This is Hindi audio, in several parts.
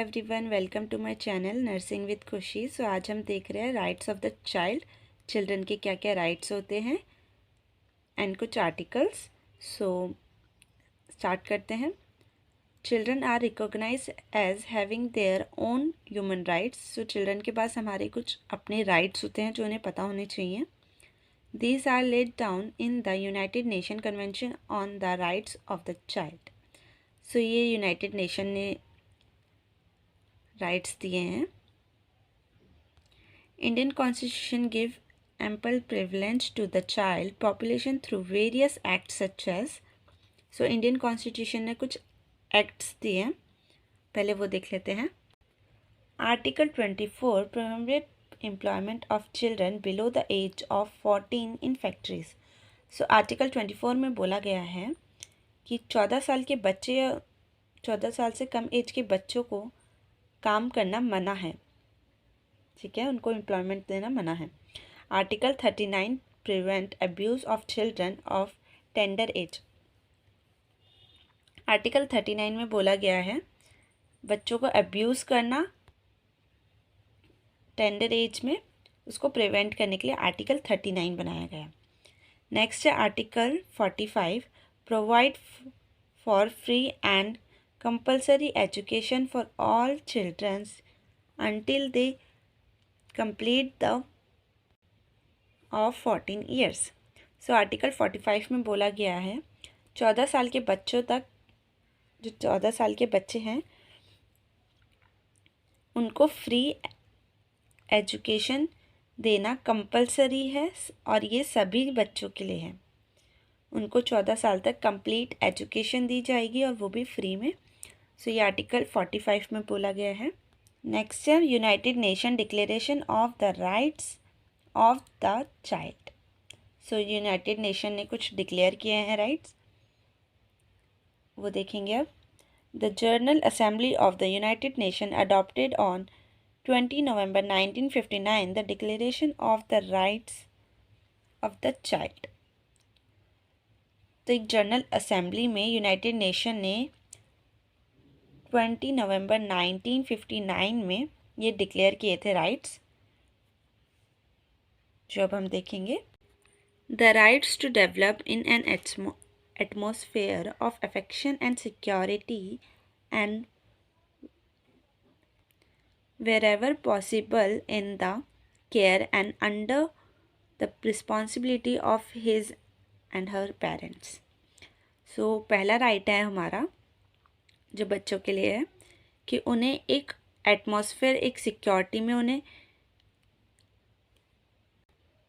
Everyone, welcome to my channel nursing with Khushi. So आज हम देख रहे हैं rights of the child, children के क्या क्या राइट्स होते हैं एंड कुछ आर्टिकल्स। सो स्टार्ट करते हैं। Children are recognise as having their own human rights. So children के पास हमारे कुछ अपने राइट्स होते हैं जो उन्हें पता होने चाहिए। These are laid down in the United Nation convention on the rights of the child. So ये यूनाइटेड नेशन ने राइट्स दिए हैं। Indian constitution give ample privilege to the child population through various act such as. So Indian constitution ने कुछ एक्ट्स दिए हैं, पहले वो देख लेते हैं। Article 24 prohibit employment of children below the age of 14 in factories. So article 24 में बोला गया है कि 14 साल के बच्चे या 14 साल से कम एज के बच्चों को काम करना मना है, ठीक है, उनको एम्प्लॉयमेंट देना मना है। Article 39 prevent abuse of children of tender as. Article 39 में बोला गया है बच्चों को अब्यूज़ करना टेंडर एज में, उसको प्रिवेंट करने के लिए आर्टिकल 39 बनाया गया है। नेक्स्ट है article 45 provide for free and compulsory education for all children until they complete the of 14 years. So article 45 में बोला गया है 14 साल के बच्चों तक, जो 14 साल के बच्चे हैं उनको फ्री एजुकेशन देना कंपलसरी है और ये सभी बच्चों के लिए है। उनको 14 साल तक कंप्लीट एजुकेशन दी जाएगी और वो भी फ्री में। सो ये आर्टिकल 45 में बोला गया है। नेक्स्ट है United nation declaration of the rights of the child. So United Nation ने कुछ डिक्लेयर किए हैं राइट्स, वो देखेंगे अब। The general assembly of the United nation adopted on 20 November 1959 the declaration of the rights of the child. तो एक जनरल असेंबली में यूनाइटेड नेशन ने 20 नवंबर 1959 में ये डिक्लेयर किए थे राइट्स, जो अब हम देखेंगे। The rights to develop in an atmosphere of affection and security and wherever possible in the care and under the responsibility of his and her parents. So पहला राइट है हमारा जो बच्चों के लिए है कि उन्हें एक एटमॉस्फेयर, एक सिक्योरिटी में उन्हें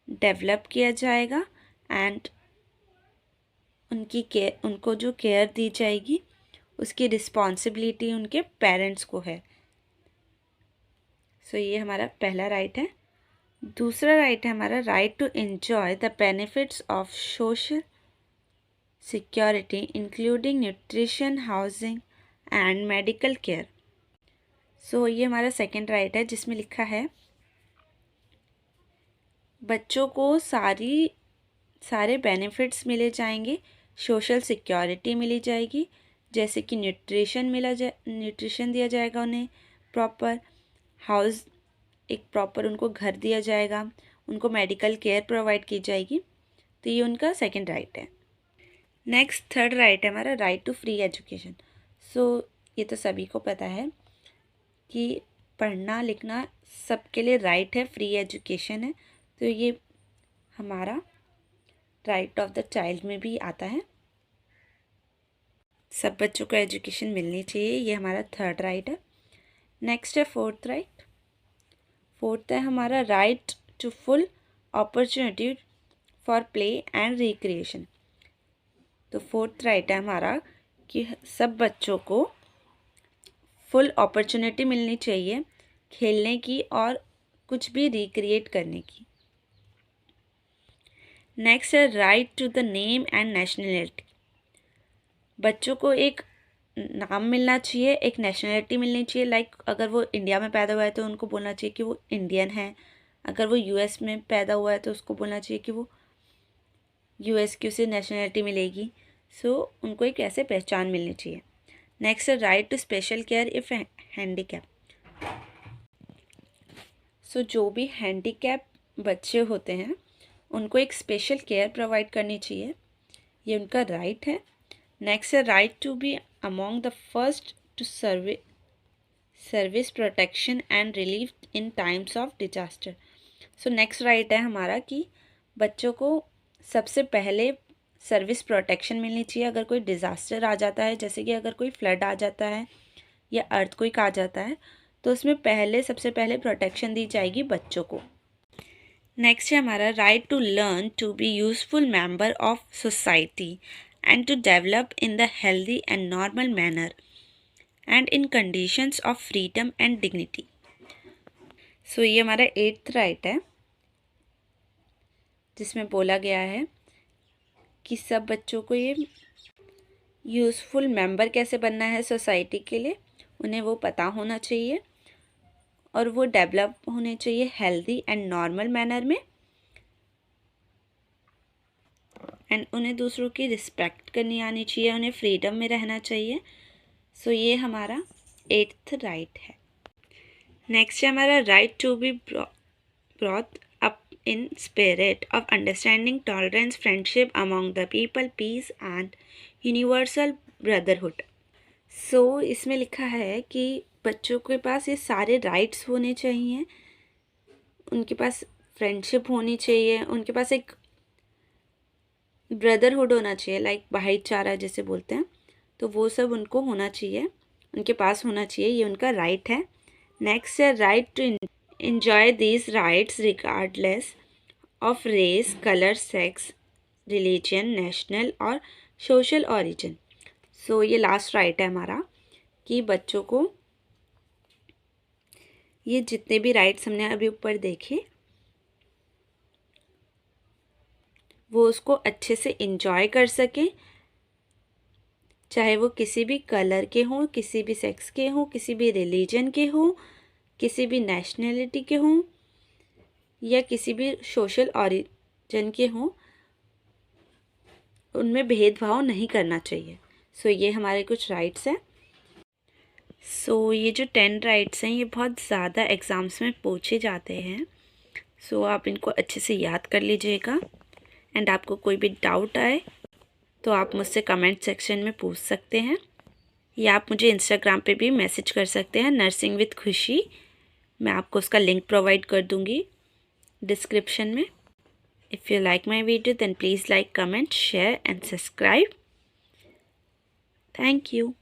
डेवलप किया जाएगा एंड उनको जो केयर दी जाएगी उसकी रिस्पॉन्सिबिलिटी उनके पेरेंट्स को है। सो ये हमारा पहला राइट है। दूसरा राइट है हमारा right to enjoy the benefits of social security including nutrition, housing and medical care. So ये हमारा सेकंड राइट है जिसमें लिखा है बच्चों को सारे बेनिफिट्स मिले जाएंगे, सोशल सिक्योरिटी मिली जाएगी, जैसे कि न्यूट्रिशन दिया जाएगा उन्हें प्रॉपर, हाउस एक प्रॉपर उनको घर दिया जाएगा, उनको मेडिकल केयर प्रोवाइड की जाएगी। तो ये उनका सेकंड राइट है। नेक्स्ट थर्ड राइट है हमारा राइट टू फ्री एजुकेशन। सो ये तो सभी को पता है कि पढ़ना लिखना सबके लिए राइट है, फ्री एजुकेशन है। तो ये हमारा राइट ऑफ द चाइल्ड में भी आता है, सब बच्चों को एजुकेशन मिलनी चाहिए, ये हमारा थर्ड राइट है। नेक्स्ट है फोर्थ राइट। फोर्थ है हमारा right to full opportunity for play and recreation. तो फोर्थ राइट है हमारा कि सब बच्चों को फुल अपॉर्चुनिटी मिलनी चाहिए खेलने की और कुछ भी रिक्रिएट करने की। नेक्स्ट है right to the name and nationality. बच्चों को एक नाम मिलना चाहिए, एक नेशनलिटी मिलनी चाहिए। लाइक अगर वो इंडिया में पैदा हुआ है तो उनको बोलना चाहिए कि वो इंडियन है, अगर वो यूएस में पैदा हुआ है तो उसको बोलना चाहिए कि वो यूएस की उसे नेशनलिटी मिलेगी। सो उनको एक ऐसे पहचान मिलनी चाहिए। नेक्स्ट है right to special care if handicap. So जो भी हैंडीकैप बच्चे होते हैं उनको एक स्पेशल केयर प्रोवाइड करनी चाहिए, ये उनका राइट है। नेक्स्ट है right to be among the first to service protection and relief in times of disaster. So next right है हमारा कि बच्चों को सबसे पहले सर्विस प्रोटेक्शन मिलनी चाहिए अगर कोई डिज़ास्टर आ जाता है, जैसे कि अगर कोई फ्लड आ जाता है या अर्थक्वेक आ जाता है तो उसमें सबसे पहले प्रोटेक्शन दी जाएगी बच्चों को। नेक्स्ट है हमारा right to learn to be useful member of society and to develop in the healthy and normal manner and in conditions of freedom and dignity. So ये हमारा 8th राइट है जिसमें बोला गया है कि सब बच्चों को ये यूज़फुल मेंबर कैसे बनना है सोसाइटी के लिए, उन्हें वो पता होना चाहिए और वो डेवलप होने चाहिए हेल्दी एंड नॉर्मल मैनर में, एंड उन्हें दूसरों की रिस्पेक्ट करनी आनी चाहिए, उन्हें फ्रीडम में रहना चाहिए। सो ये हमारा 8th राइट है। नेक्स्ट है हमारा right to be brought up in spirit of understanding, tolerance, friendship among the people, peace and universal brotherhood। So इसमें लिखा है कि बच्चों के पास ये सारे राइट्स होने चाहिए, उनके पास फ्रेंडशिप होनी चाहिए, उनके पास एक ब्रदरहुड होना चाहिए, लाइक भाईचारा जैसे बोलते हैं, तो वो सब उनको होना चाहिए, उनके पास होना चाहिए, ये उनका राइट है। नेक्स्ट है right to enjoy these rights regardless of race, color, sex, religion, national और social origin। सो ये लास्ट राइट है हमारा कि बच्चों को ये जितने भी राइट्स हमने अभी ऊपर देखे वो उसको अच्छे से इंजॉय कर सकें, चाहे वो किसी भी कलर के हों, किसी भी सेक्स के हों, किसी भी रिलीजन के हों, किसी भी नेशनलिटी के हों या किसी भी सोशल ऑरिजिन के हों, उनमें भेदभाव नहीं करना चाहिए। सो ये हमारे कुछ राइट्स हैं। सो ये जो 10 राइट्स हैं ये बहुत ज़्यादा एग्ज़ाम्स में पूछे जाते हैं, सो आप इनको अच्छे से याद कर लीजिएगा, एंड आपको कोई भी डाउट आए तो आप मुझसे कमेंट सेक्शन में पूछ सकते हैं या आप मुझे इंस्टाग्राम पे भी मैसेज कर सकते हैं, नर्सिंग विद खुशी। मैं आपको उसका लिंक प्रोवाइड कर दूँगी डिस्क्रिप्शन में। If you like my video then please like, comment, share and subscribe. Thank you.